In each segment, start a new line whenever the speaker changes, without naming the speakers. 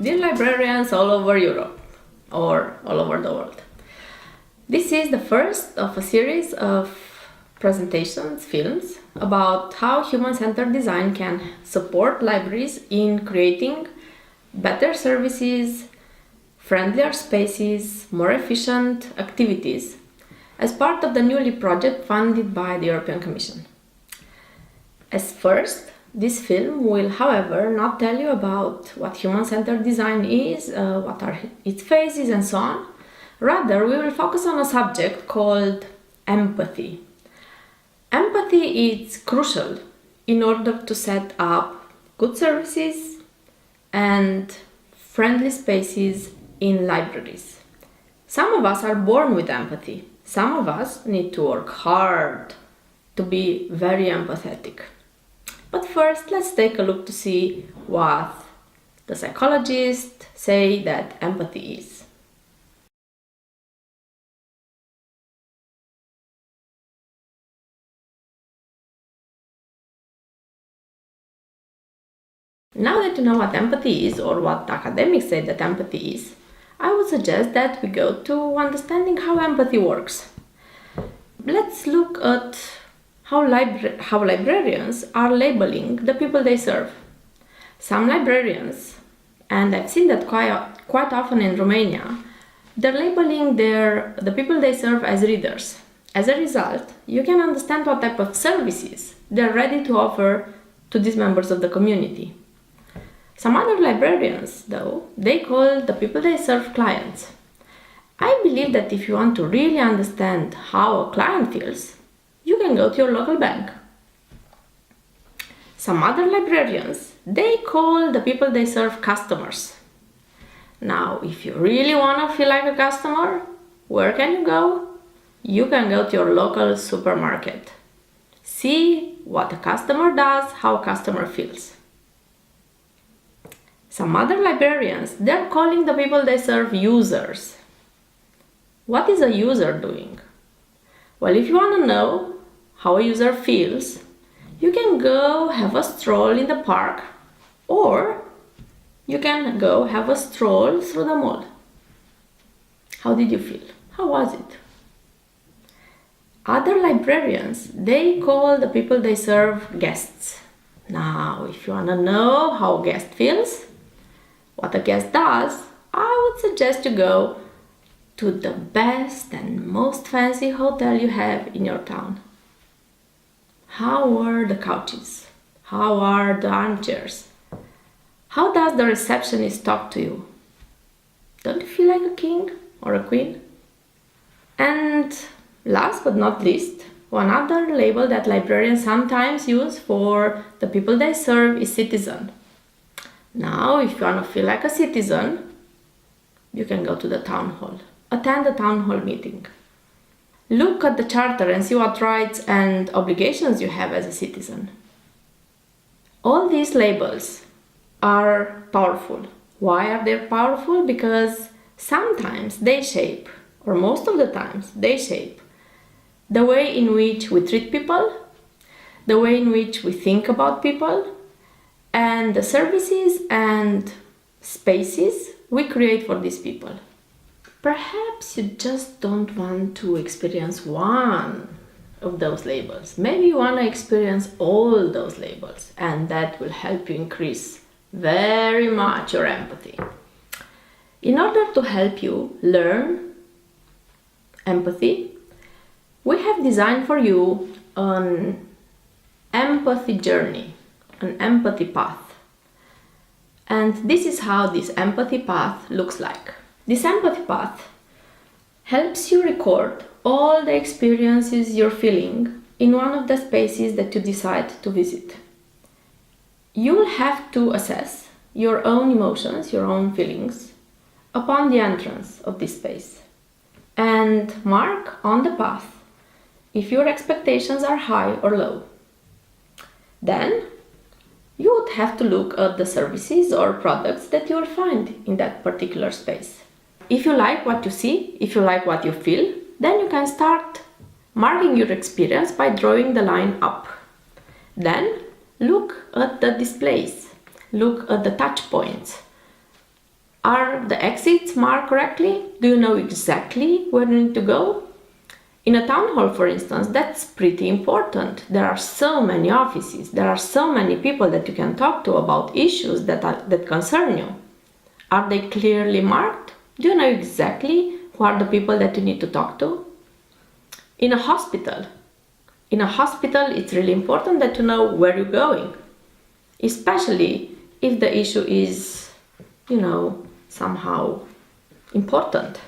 Dear librarians all over Europe or all over the world. This is the first of a series of presentations, films, about how human-centered design can support libraries in creating better services, friendlier spaces, more efficient activities as part of the NewLib project funded by the European Commission. As first, this film will, however, not tell you about what human-centered design is, what are its phases and so on. Rather, we will focus on a subject called empathy. Empathy is crucial in order to set up good services and friendly spaces in libraries. Some of us are born with empathy. Some of us need to work hard to be very empathetic. But first, let's take a look to see what the psychologists say that empathy is. Now that you know what empathy is, or what academics say that empathy is, I would suggest that we go to understanding how empathy works. Let's look at how librarians are labeling the people they serve. Some librarians, and I've seen that quite often in Romania, they're labeling the people they serve as readers. As a result, you can understand what type of services they're ready to offer to these members of the community. Some other librarians, though, they call the people they serve clients. I believe that if you want to really understand how a client feels, you can go to your local bank. Some other librarians, they call the people they serve customers. Now, if you really want to feel like a customer, where can you go? You can go to your local supermarket. See what a customer does, how a customer feels. Some other librarians, they're calling the people they serve users. What is a user doing? Well, if you want to know how a user feels, you can go have a stroll in the park, or you can go have a stroll through the mall. How did you feel? How was it? Other librarians, they call the people they serve guests. Now, if you want to know how a guest feels, what a guest does, I would suggest you go to the best and most fancy hotel you have in your town. How are the couches? How are the armchairs? How does the receptionist talk to you? Don't you feel like a king or a queen? And last but not least, one other label that librarians sometimes use for the people they serve is citizen. Now, if you want to feel like a citizen, you can go to the town hall. Attend the town hall meeting. Look at the charter and see what rights and obligations you have as a citizen. All these labels are powerful. Why are they powerful? Because sometimes they shape, or most of the times they shape, the way in which we treat people, the way in which we think about people, and the services and spaces we create for these people. Perhaps you just don't want to experience one of those labels. Maybe you want to experience all those labels, and that will help you increase very much your empathy. In order to help you learn empathy, we have designed for you an empathy journey, an empathy path. And this is how this empathy path looks like. This empathy path helps you record all the experiences you're feeling in one of the spaces that you decide to visit. You'll have to assess your own emotions, your own feelings, upon the entrance of this space, and mark on the path if your expectations are high or low. Then you would have to look at the services or products that you will find in that particular space. If you like what you see, if you like what you feel, then you can start marking your experience by drawing the line up. Then look at the displays, look at the touch points, Are the exits marked correctly? Do you know exactly where you need to go? In a town hall, for instance, that's pretty important. There are so many offices, there are so many people that you can talk to about issues that concern you. Are they clearly marked? Do you know exactly who are the people that you need to talk to? In a hospital, it's really important that you know where you're going, especially if the issue is, somehow important.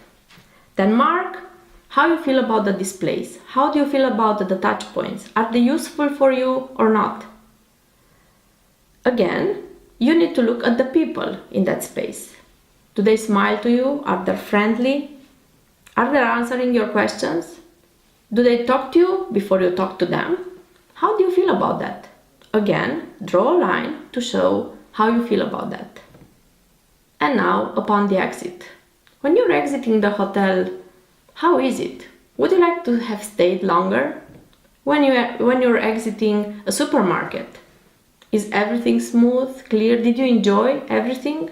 Then mark how you feel about the displays. How do you feel about the touch points? Are they useful for you or not? Again, you need to look at the people in that space. Do they smile to you? Are they friendly? Are they answering your questions? Do they talk to you before you talk to them? How do you feel about that? Again, draw a line to show how you feel about that. And now, upon the exit. When you're exiting the hotel, how is it? Would you like to have stayed longer? When you're exiting a supermarket, is everything smooth, clear? Did you enjoy everything?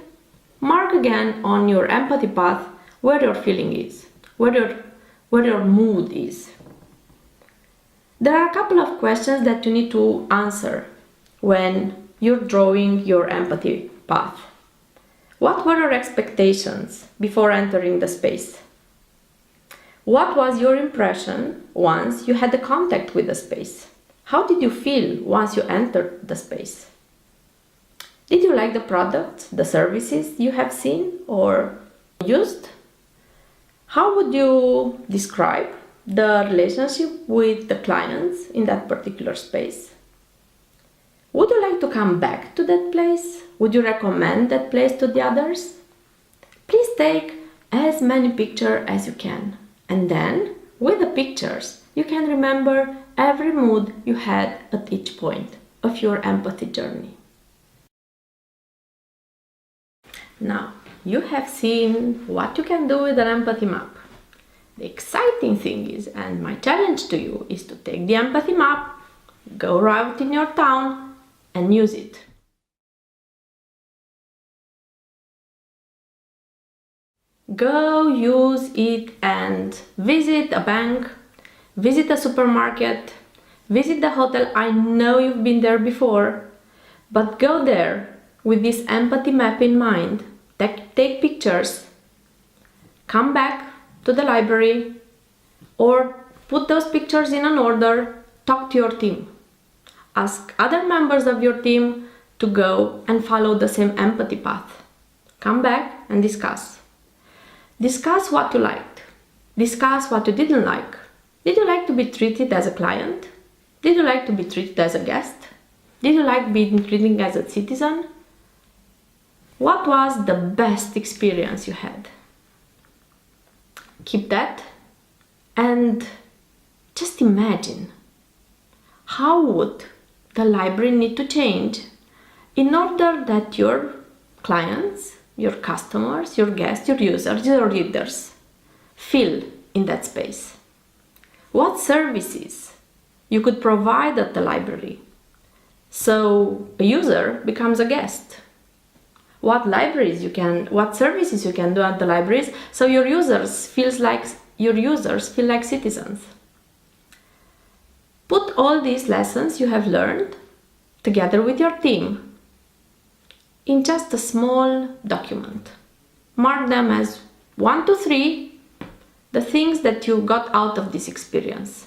Mark again on your empathy path where your feeling is, where your mood is. There are a couple of questions that you need to answer when you're drawing your empathy path. What were your expectations before entering the space? What was your impression once you had the contact with the space? How did you feel once you entered the space? Did you like the products, the services you have seen or used? How would you describe the relationship with the clients in that particular space? Would you like to come back to that place? Would you recommend that place to the others? Please take as many pictures as you can. And then, with the pictures, you can remember every mood you had at each point of your empathy journey. Now, you have seen what you can do with an empathy map. The exciting thing is, and my challenge to you, is to take the empathy map, go out in your town, and use it. Go use it and visit a bank, visit a supermarket, visit the hotel. I know you've been there before, but go there with this empathy map in mind. Take pictures, come back to the library, or put those pictures in an order, talk to your team. Ask other members of your team to go and follow the same empathy path. Come back and discuss. Discuss what you liked. Discuss what you didn't like. Did you like to be treated as a client? Did you like to be treated as a guest? Did you like being treated as a citizen? What was the best experience you had? Keep that and just imagine, how would the library need to change in order that your clients, your customers, your guests, your users, your readers feel in that space? What services you could provide at the library so a user becomes a guest? What services you can do at the libraries so your users feel like citizens? Put all these lessons you have learned together with your team in just a small document. Mark them as 1 to 3, the things that you got out of this experience.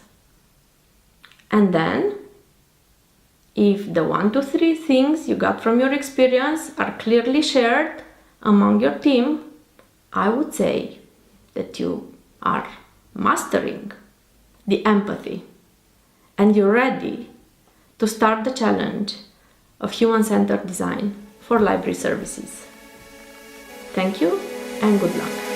And then, if the 1 to 3 things you got from your experience are clearly shared among your team, I would say that you are mastering the empathy and you're ready to start the challenge of human-centered design for library services. Thank you and good luck.